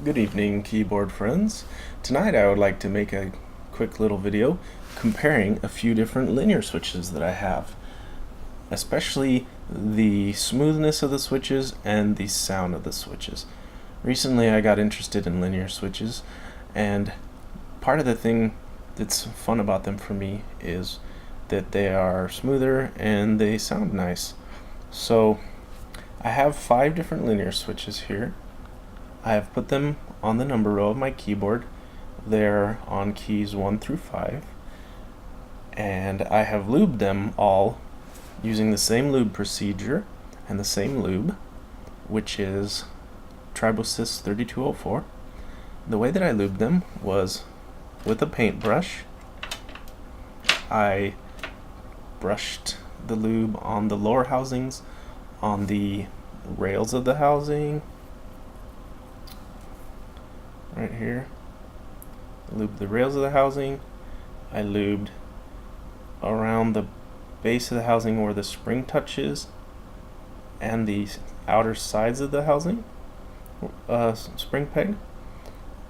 Good evening, keyboard friends. Tonight I would like to make a quick little video comparing a few different linear switches that I have, especially the smoothness of the switches and the sound of the switches. Recently I got interested in linear switches, and part of the thing that's fun about them for me is that they are smoother and they sound nice. So I have 5 different linear switches here. I have put them on the number row of my keyboard. They're on keys 1 through 5, and I have lubed them all using the same lube procedure and the same lube, which is Tribosys 3204. The way that I lubed them was with a paintbrush. I brushed the lube on the lower housings, on the rails of the housing, right here. Lubed the rails of the housing. I lubed around the base of the housing where the spring touches and the outer sides of the housing spring peg.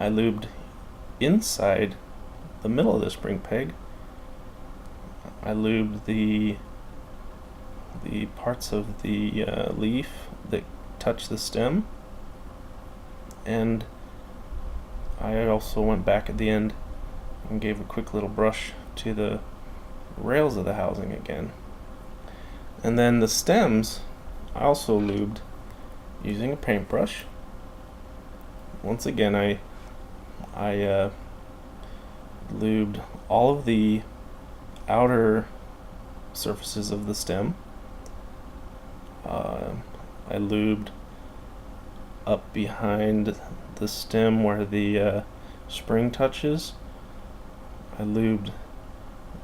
I lubed inside the middle of the spring peg. I lubed the parts of the leaf that touch the stem, and I also went back at the end and gave a quick little brush to the rails of the housing again. And then the stems I also lubed using a paintbrush. Once again, I lubed all of the outer surfaces of the stem. I lubed up behind the stem where the spring touches. I lubed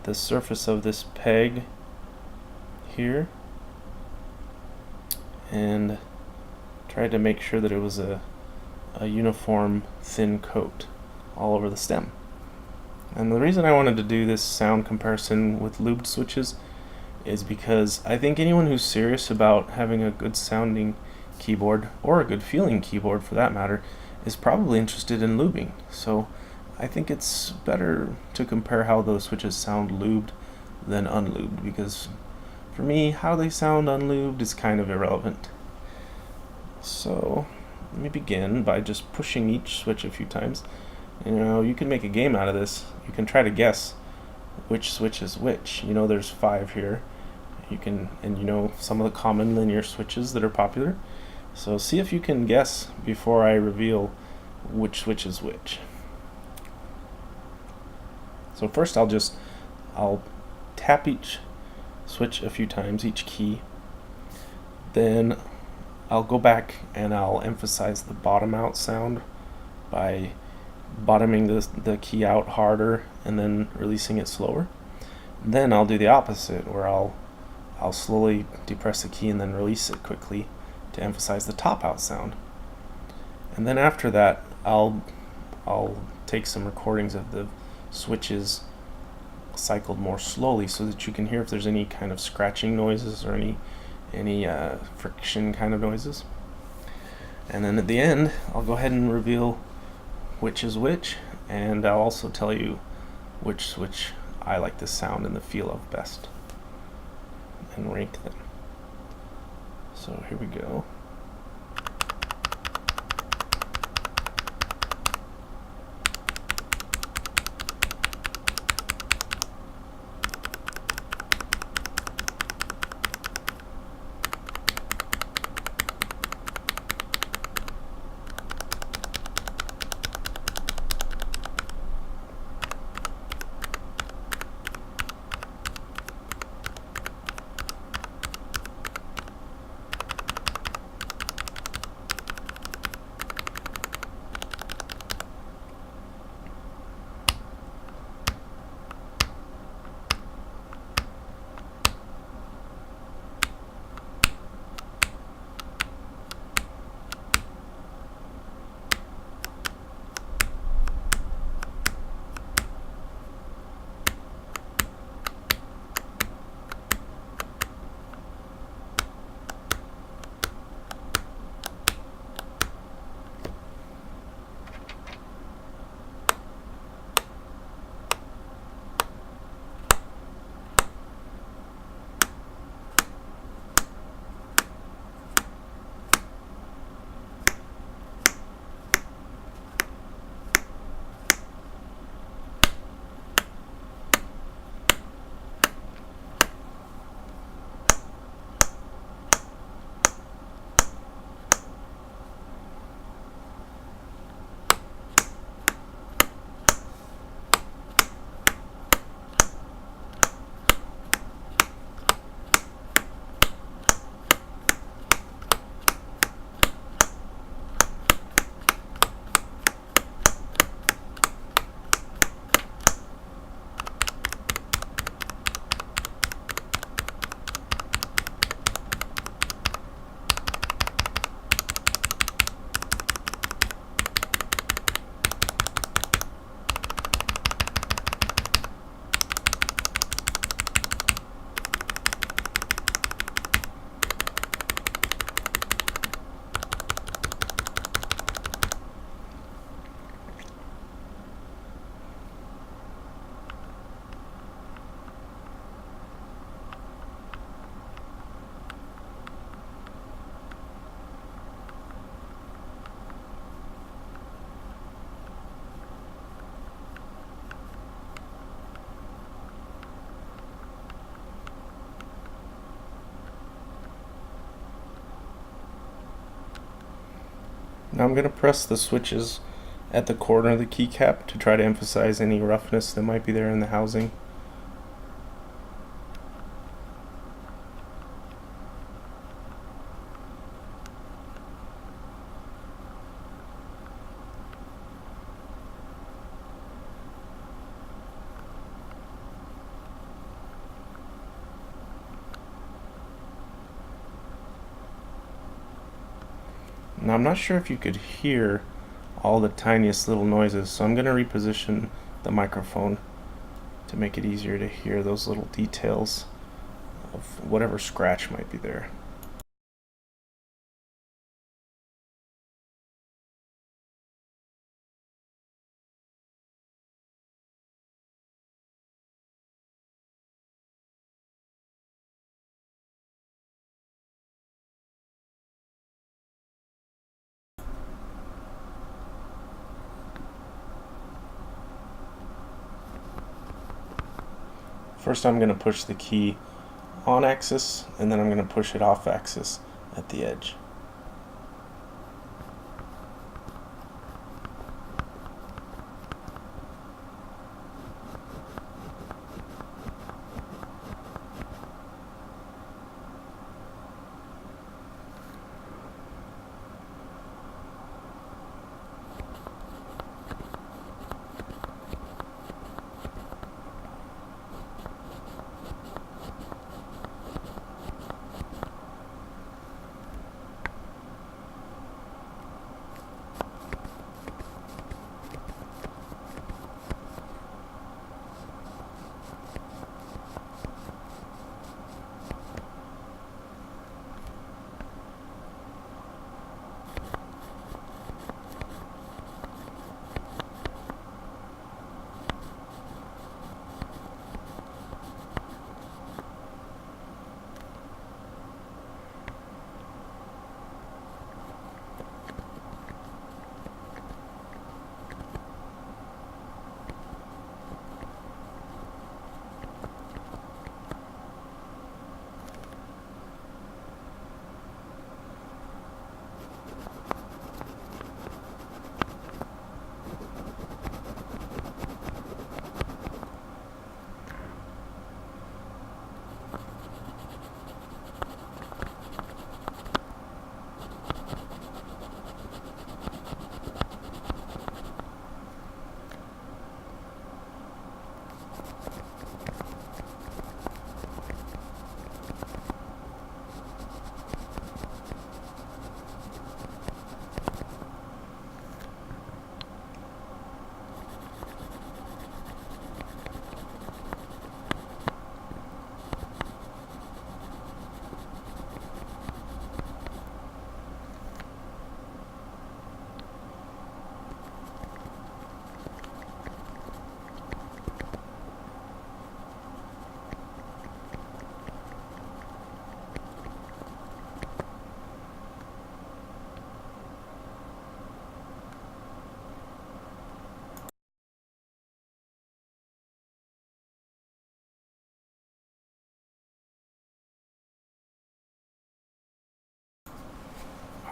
the surface of this peg here and tried to make sure that it was a uniform thin coat all over the stem. And the reason I wanted to do this sound comparison with lubed switches is because I think anyone who's serious about having a good sounding keyboard, or a good feeling keyboard for that matter, is probably interested in lubing. So I think it's better to compare how those switches sound lubed than unlubed, because for me, how they sound unlubed is kind of irrelevant. So let me begin by just pushing each switch a few times. You can make a game out of this. You can try to guess which switch is which. There's 5 here. You can, and some of the common linear switches that are popular. So see if you can guess before I reveal which switch is which. So first I'll tap each switch a few times, each key. Then I'll go back and I'll emphasize the bottom out sound by bottoming the key out harder and then releasing it slower. Then I'll do the opposite, where I'll slowly depress the key and then release it quickly to emphasize the top out sound. And then after that, I'll take some recordings of the switches cycled more slowly so that you can hear if there's any kind of scratching noises or any friction kind of noises. And then at the end, I'll go ahead and reveal which is which, and I'll also tell you which switch I like the sound and the feel of best, and rank them. So here we go. Now I'm going to press the switches at the corner of the keycap to try to emphasize any roughness that might be there in the housing. Now I'm not sure if you could hear all the tiniest little noises, so I'm going to reposition the microphone to make it easier to hear those little details of whatever scratch might be there. First I'm going to push the key on axis, and then I'm going to push it off axis at the edge.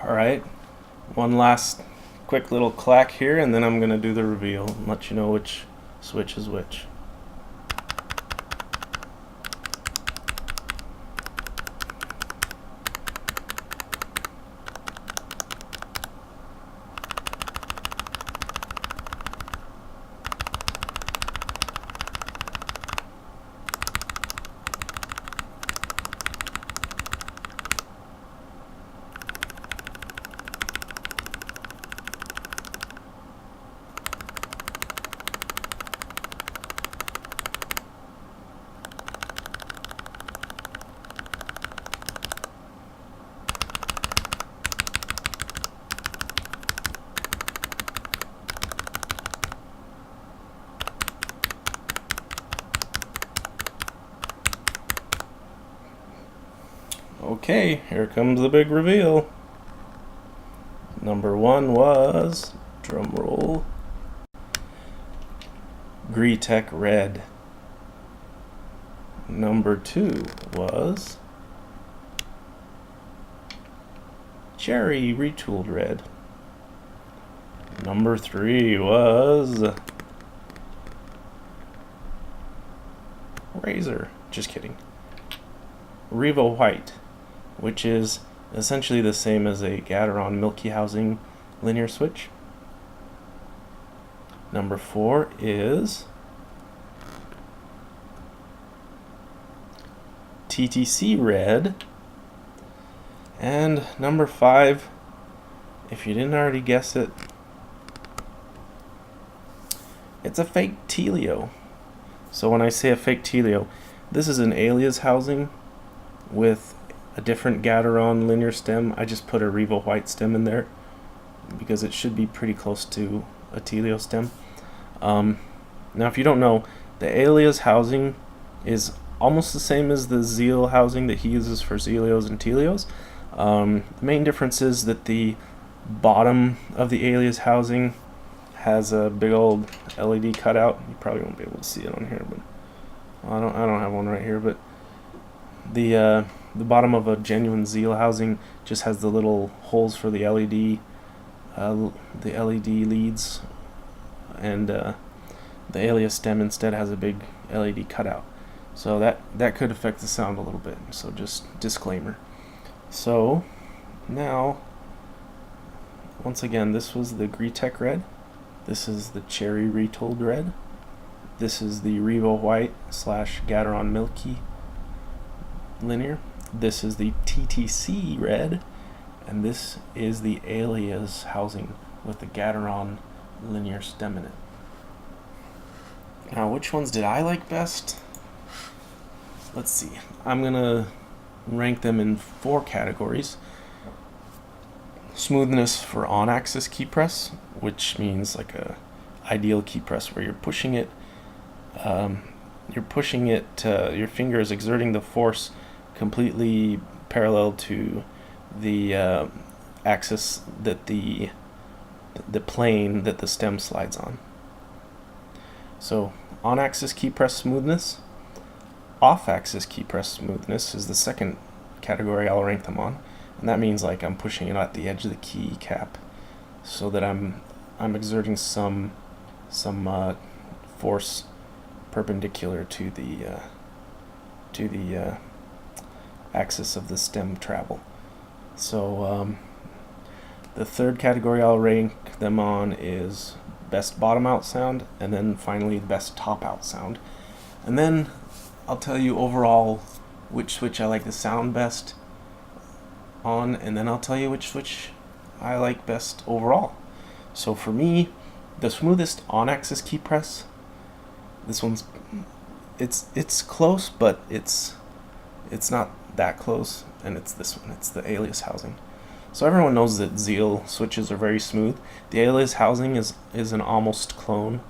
Alright, one last quick little clack here, and then I'm going to do the reveal and let you know which switch is which. Okay, here comes the big reveal. Number one was, drum roll, Greetech Red. Number two was Cherry Retooled Red. Number 3 was Razor. Just kidding. Revo White, which is essentially the same as a Gateron Milky Housing linear switch. Number 4 is TTC Red. And number 5, if you didn't already guess it, it's a fake Telio. So when I say a fake Telio, this is an alias housing with a different Gateron linear stem. I just put a Revo White stem in there because it should be pretty close to a Telio stem. Now if you don't know, the alias housing is almost the same as the Zeal housing that he uses for Zealios and Telios. The main difference is that the bottom of the alias housing has a big old LED cutout. You probably won't be able to see it on here, but I don't have one right here. But the bottom of a genuine Zeal housing just has the little holes for the LED leads, and the alias stem instead has a big LED cutout. So that could affect the sound a little bit. So just disclaimer. So now, once again, this was the Greetech Red. This is the Cherry Retold Red. This is the Revo White / Gateron Milky linear. This is the TTC Red, and this is the alias housing with the Gateron linear stem in it. Now, which ones did I like best? Let's see. I'm gonna rank them in 4 categories. Smoothness for on-axis key press, which means like a ideal key press where you're pushing it, your finger is exerting the force completely parallel to the axis that the plane that the stem slides on. So on-axis key press smoothness. Off-axis key press smoothness is the second category I'll rank them on, and that means like I'm pushing it at the edge of the key cap, so that I'm exerting some force perpendicular to the axis of the stem travel. So the third category I'll rank them on is best bottom out sound, and then finally best top out sound, and then I'll tell you overall which switch I like the sound best on, and then I'll tell you which switch I like best overall. So for me, the smoothest on-axis key press, this one's it's close, but it's not that close, and it's this one. It's the alias housing. So everyone knows that Zeal switches are very smooth. The alias housing is an almost clone,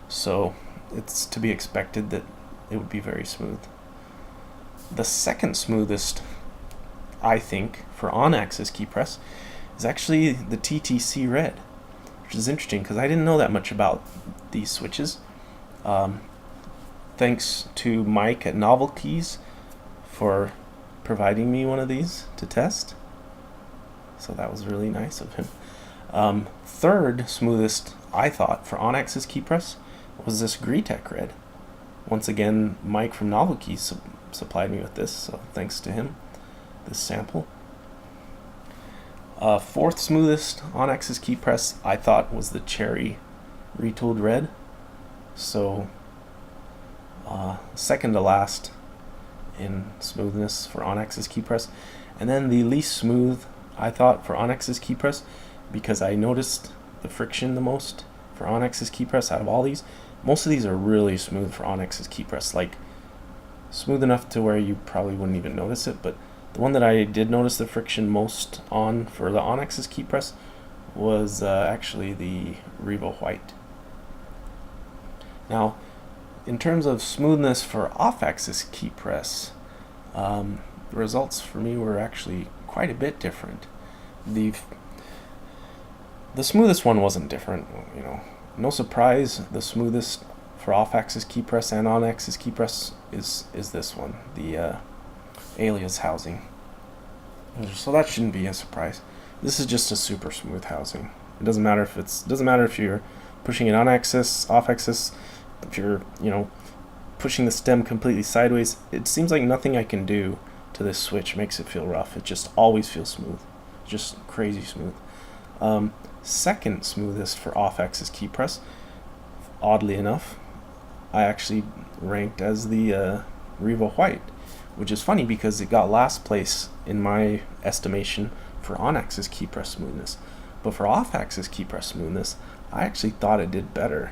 so it's to be expected that it would be very smooth. The second smoothest, I think, for on-axis key press is actually the TTC Red, which is interesting because I didn't know that much about these switches. Thanks to Mike at Novel Keys for providing me one of these to test. So that was really nice of him. Third smoothest, I thought, for on-axis key press was this Greetech Red. Once again, Mike from Novel Keys supplied me with this, so thanks to him, this sample. Fourth smoothest on-axis key press, I thought, was the Cherry Retooled Red. So second to last in smoothness for on-axis key press. And then the least smooth, I thought, for on-axis key press, because I noticed the friction the most for on-axis key press out of all these. Most of these are really smooth for on-axis key press, like smooth enough to where you probably wouldn't even notice it, but the one that I did notice the friction most on for the on-axis key press was actually the Revo White. Now, in terms of smoothness for off-axis key press, the results for me were actually quite a bit different. The smoothest one wasn't different, you know. No surprise, the smoothest for off-axis key press and on-axis key press is this one, the alias housing. So that shouldn't be a surprise. This is just a super smooth housing. It doesn't matter if you're pushing it on axis, off axis, if you're, pushing the stem completely sideways. It seems like nothing I can do to this switch makes it feel rough. It just always feels smooth, just crazy smooth. Second smoothest for off-axis key press, oddly enough, I actually ranked as the Revo White, which is funny because it got last place in my estimation for on-axis key press smoothness. But for off-axis key press smoothness, I actually thought it did better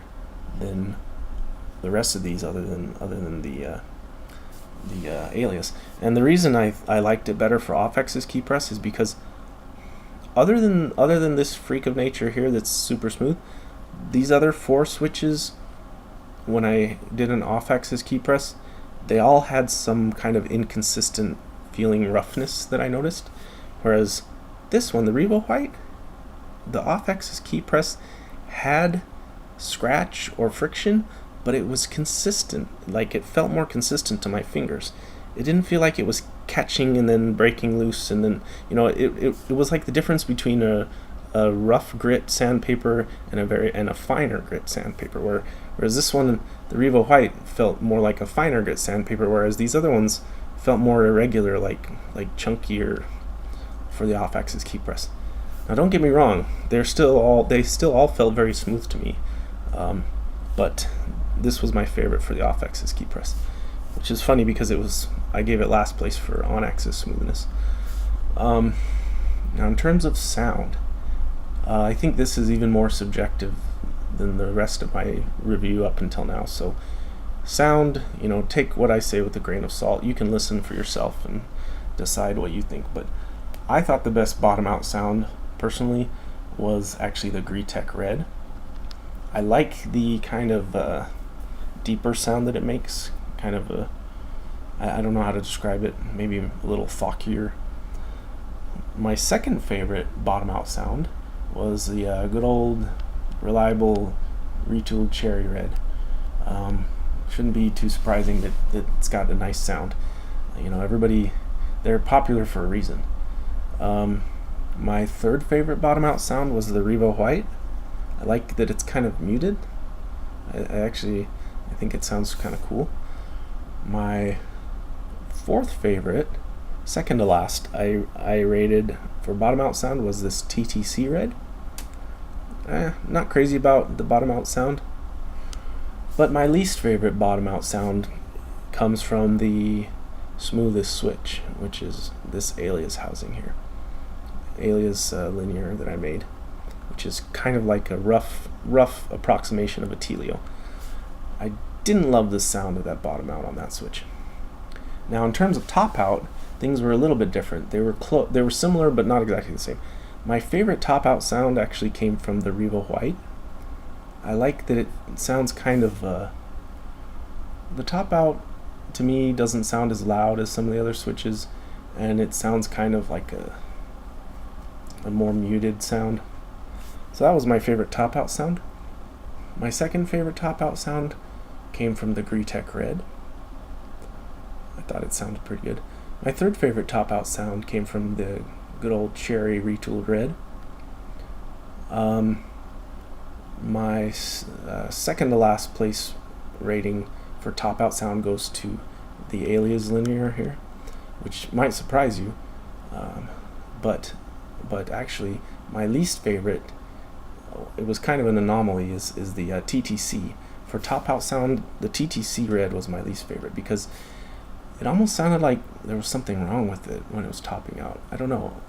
than the rest of these, other than the Alias. And the reason I liked it better for off-axis key press is because other than this freak of nature here that's super smooth, these other 4 switches, when I did an off-axis key press, they all had some kind of inconsistent feeling roughness that I noticed. Whereas this one, the Revo White, the off-axis key press had scratch or friction, but it was consistent. Like, it felt more consistent to my fingers. It didn't feel like it was catching and then breaking loose, and then, it was like the difference between a rough grit sandpaper and a finer grit sandpaper, whereas this one, the Revo White, felt more like a finer grit sandpaper, whereas these other ones felt more irregular, like chunkier for the off-axis key press. Now, don't get me wrong, they still all felt very smooth to me, but this was my favorite for the off-axis key press, which is funny because I gave it last place for on-axis smoothness. Now, in terms of sound, I think this is even more subjective than the rest of my review up until now. So, sound, take what I say with a grain of salt. You can listen for yourself and decide what you think. But I thought the best bottom-out sound, personally, was actually the Greetech Red. I like the kind of deeper sound that it makes, kind of I don't know how to describe it, maybe a little thockier. My second favorite bottom-out sound was the good old, reliable, retooled Cherry Red. Shouldn't be too surprising that it's got a nice sound. They're popular for a reason. My third favorite bottom-out sound was the Revo White. I like that it's kind of muted. I think it sounds kind of cool. My fourth favorite, second to last, I rated for bottom-out sound was this TTC Red. Not crazy about the bottom-out sound. But my least favorite bottom-out sound comes from the smoothest switch, which is this Alias housing here. Alias linear that I made, which is kind of like a rough approximation of a Telio. I didn't love the sound of that bottom out on that switch. Now, in terms of top out, things were a little bit different. They were similar, but not exactly the same. My favorite top out sound actually came from the Revo White. I like that it sounds kind of the top out to me doesn't sound as loud as some of the other switches, and it sounds kind of like a more muted sound. So that was my favorite top out sound. My second favorite top out sound came from the Greetech Red. I thought it sounded pretty good. My third favorite top out sound came from the good old Cherry Retooled Red. My second to last place rating for top out sound goes to the Alias linear here, which might surprise you, but actually my least favorite, it was kind of an anomaly, is the TTC. For top out sound, the TTC Red was my least favorite because it almost sounded like there was something wrong with it when it was topping out. I don't know,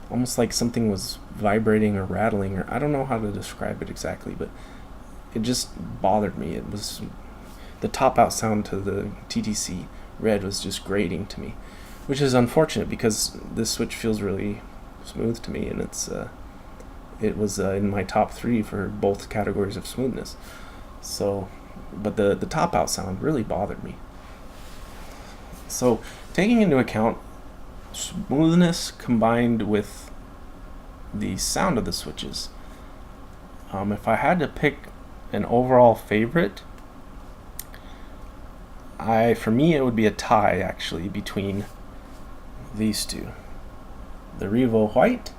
almost like something was vibrating or rattling, or I don't know how to describe it exactly, but it just bothered me. It was the top out sound to the TTC Red was just grating to me, which is unfortunate because this switch feels really smooth to me, and it was in my top 3 for both categories of smoothness. So, but the top out sound really bothered me. So, taking into account smoothness combined with the sound of the switches, if I had to pick an overall favorite, for me it would be a tie actually between these two, the Revo White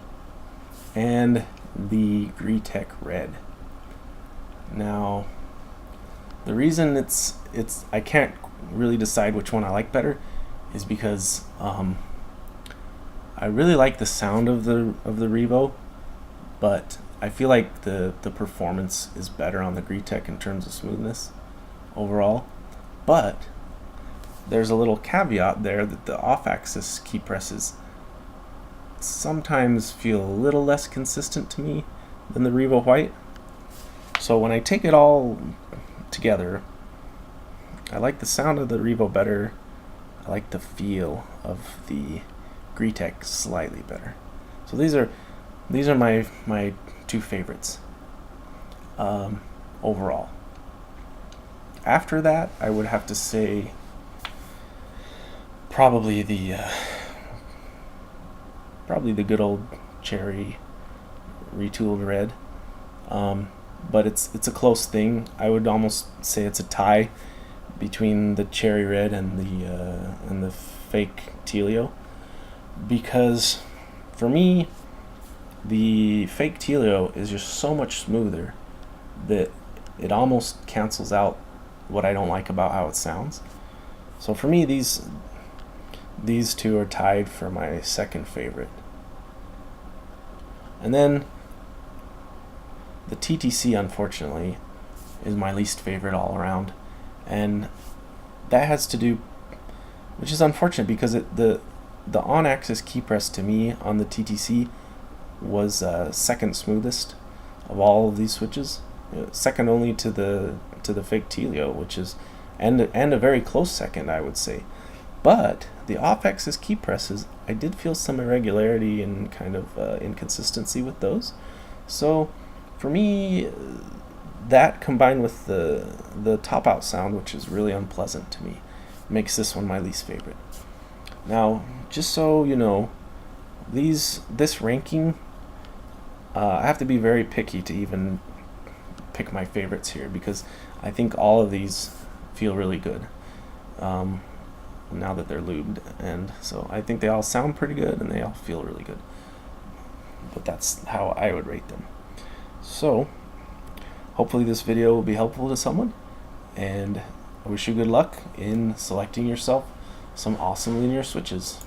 and the Greetech Red. Now, the reason it's I can't really decide which one I like better is because I really like the sound of the Revo, but I feel like the performance is better on the Greetech in terms of smoothness overall. But there's a little caveat there that the off-axis key presses sometimes feel a little less consistent to me than the Revo White. So when I take it all together, I like the sound of the Revo better. I like the feel of the Greetech slightly better. So these are my two favorites overall. After that, I would have to say probably the good old cherry retooled red. But it's a close thing. I would almost say it's a tie between the cherry red and the fake Telio, because for me the fake Telio is just so much smoother that it almost cancels out what I don't like about how it sounds. So for me, these two are tied for my second favorite. And then the TTC, unfortunately, is my least favorite all around, and that has to do, which is unfortunate because the on-axis key press to me on the TTC was second smoothest of all of these switches, second only to the fake Telio, which is and a very close second, I would say. But the off-axis key presses, I did feel some irregularity and kind of inconsistency with those. So for me, that combined with the top-out sound, which is really unpleasant to me, makes this one my least favorite. Now, just so you know, this ranking, I have to be very picky to even pick my favorites here, because I think all of these feel really good now that they're lubed, and so I think they all sound pretty good and they all feel really good. But that's how I would rate them. So hopefully this video will be helpful to someone, and I wish you good luck in selecting yourself some awesome linear switches.